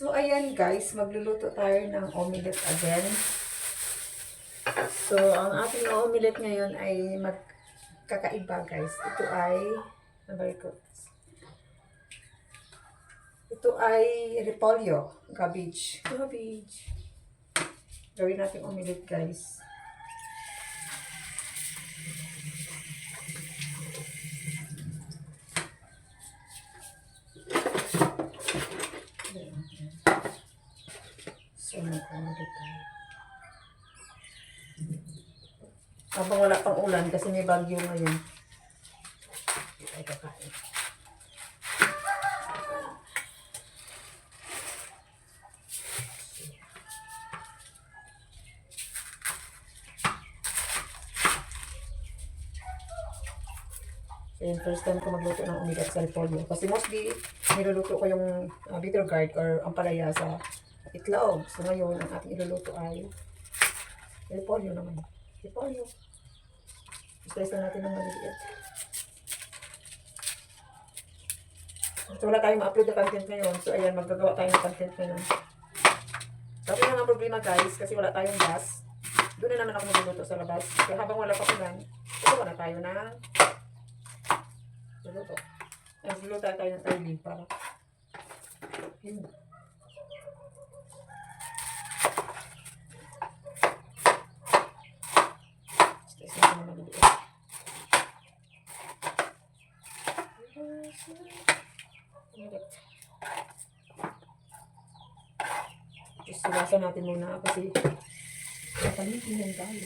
So, ayan guys, magluluto tayo ng omelette again. So, ang ating omelette ngayon ay magkakaiba guys. Ito ay, ito ay repolyo, cabbage. Gawin natin omelette guys. So, mag-omelette tayo. Habang wala pang ulan kasi may bagyo ngayon. Ay, kakain. So, first time ko magluto ng omelette sa repolyo. Kasi mostly, niluluto ko yung bitter gourd or ampalaya sa itlog. So, ngayon, ang ating iluluto ay repolyo naman. Repolyo. Slice na natin ng maliliit. So, wala tayong ma-upload na content ngayon. So, ayan, magagawa tayo ng content ngayon. So, yun ang problema guys, kasi wala tayong gas. Doon na naman ako magluluto sa labas. Kaya habang wala pa ulan, ito na tayo na luluto. Nagluluto tayo ng early para yun. Slice natin ng maliliit. Silasan natin muna kasi nakalitin yan tayo.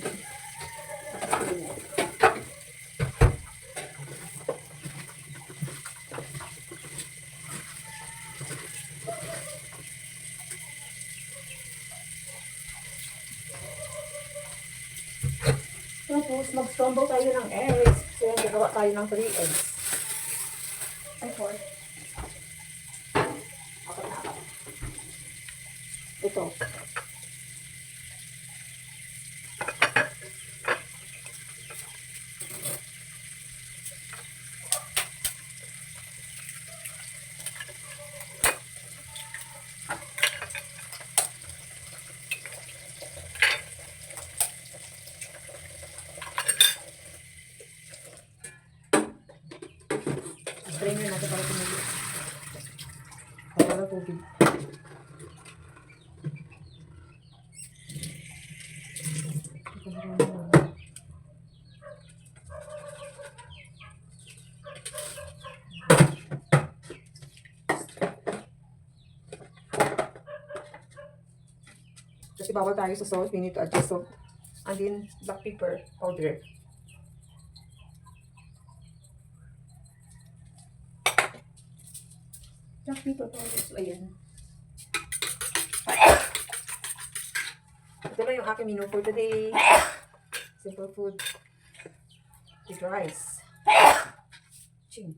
Tapos mag-scramble tayo ng eggs. So yan, gagawa tayo ng 3 eggs. Ay, 4. Okay na ako. Ito. Strainer natin para tumuli. Para tubig. Kasi bawal tayo sa salt, we need to adjust salt. And then, black pepper powder. Black pepper powder. So, ayan. Ito lang yung aking menu for today. Simple food. With rice. Ching.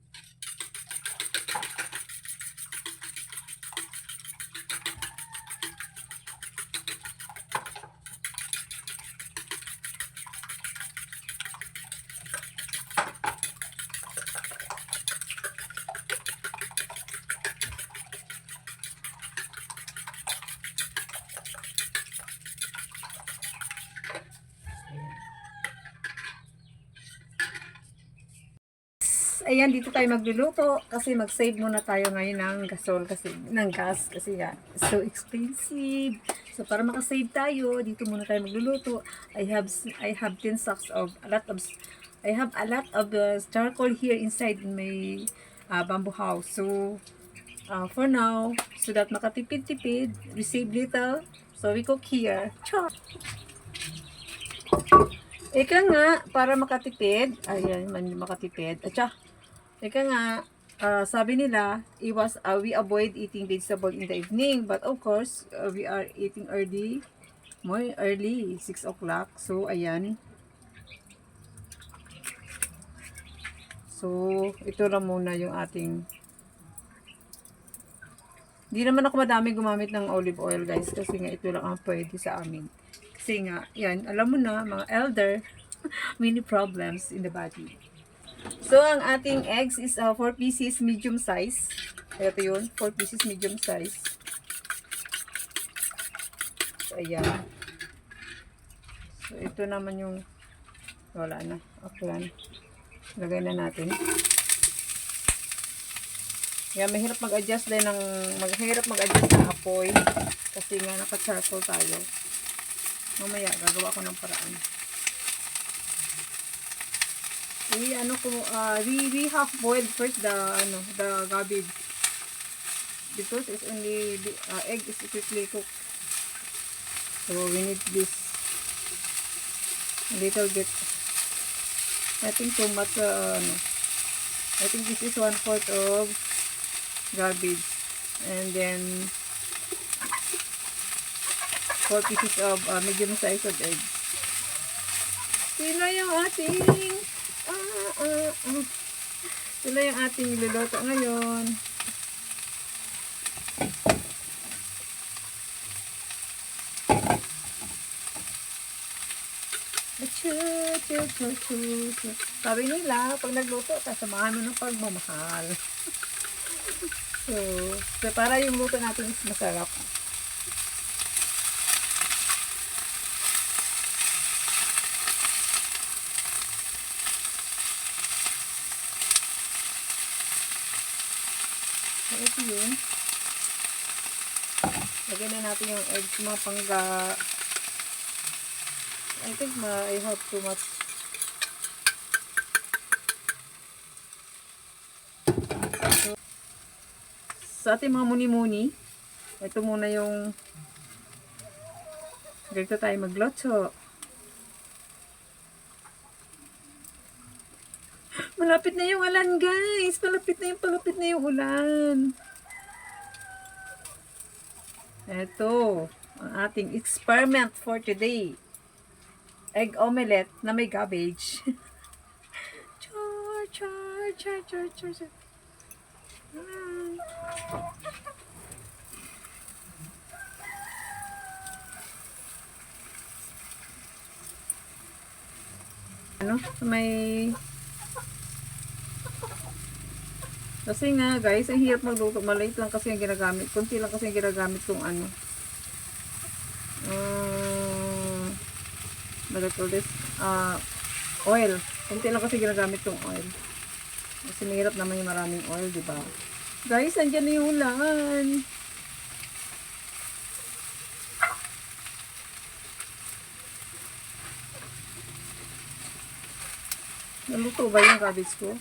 Ayan, dito tayo magluluto kasi mag-save muna tayo ngayon ng gasol kasi ng gas kasi nga so expensive. So para maka-save tayo, dito muna tayo magluluto. I have 10 sacks of I have a lot of charcoal here inside in my bamboo house. So for now, so that makatipid-tipid, we save little. So we cook here. Chop. Ika nga, para makatipid, ayan, makatipid. Atsa, ika nga, sabi nila, we avoid eating vegetable in the evening. But of course, we are eating early, more early, 6 o'clock. So, ayan. So, ito lang muna yung ating. Hindi naman ako madami gumamit ng olive oil, guys. Kasi nga, ito lang ang pwede sa amin. Kasi nga, yan, alam mo na, mga elder, many problems in the body. So, ang ating eggs is 4 pieces medium size. Ito yun, 4 pieces medium size. ayan. So, ito naman yung wala na. Okay. Lagay na natin. Yan, mahirap mag-adjust din ng apoy kasi nga naka-charcoal tayo. Mamaya gagawa ko ng paraan. We half boiled first the cabbage because it's only the egg is quickly cooked. So we need this a little bit. I think too much I think this is 1/4 of garbage and then 4 pieces of medium size of eggs. Sila yung ating sila yung ating iluluto ngayon. Sabi nila, pag nagluto, kasamahan mo ng pagmamahal. So, para yung luto natin is masarap. So, ito yun. Lagyan na natin yung eggs mga pangga. I think I have too much. So, sa ating mga muni-muni, ito muna yung dito tayo magluto. Malapit na yung ulan, guys. Palapit na yung ulan. Ito, ang ating experiment for today. Egg omelette na may cabbage. Char. Kasi nga guys, ang hirap magluto. Maliit lang kasi ang ginagamit. Kunti lang kasi ang ginagamit kong oil. Kunti lang kasi ginagamit kong oil. Kasi mahirap naman yung maraming oil, di ba? Guys, andyan na yung ulan. Naluto ba yung cabbage ko?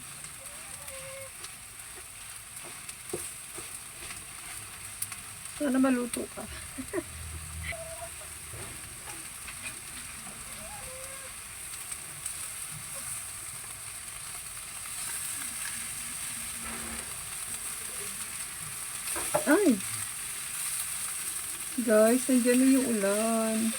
Sana maluto ka. Ay! Guys, nandiyan na yung ulan.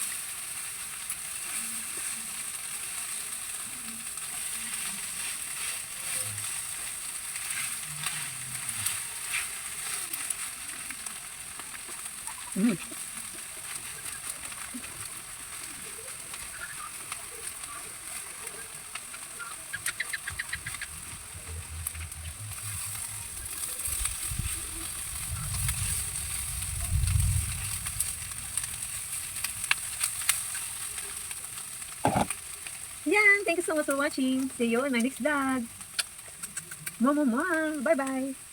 Yan! Thank you so much for watching. See you in my next vlog. Bye-bye!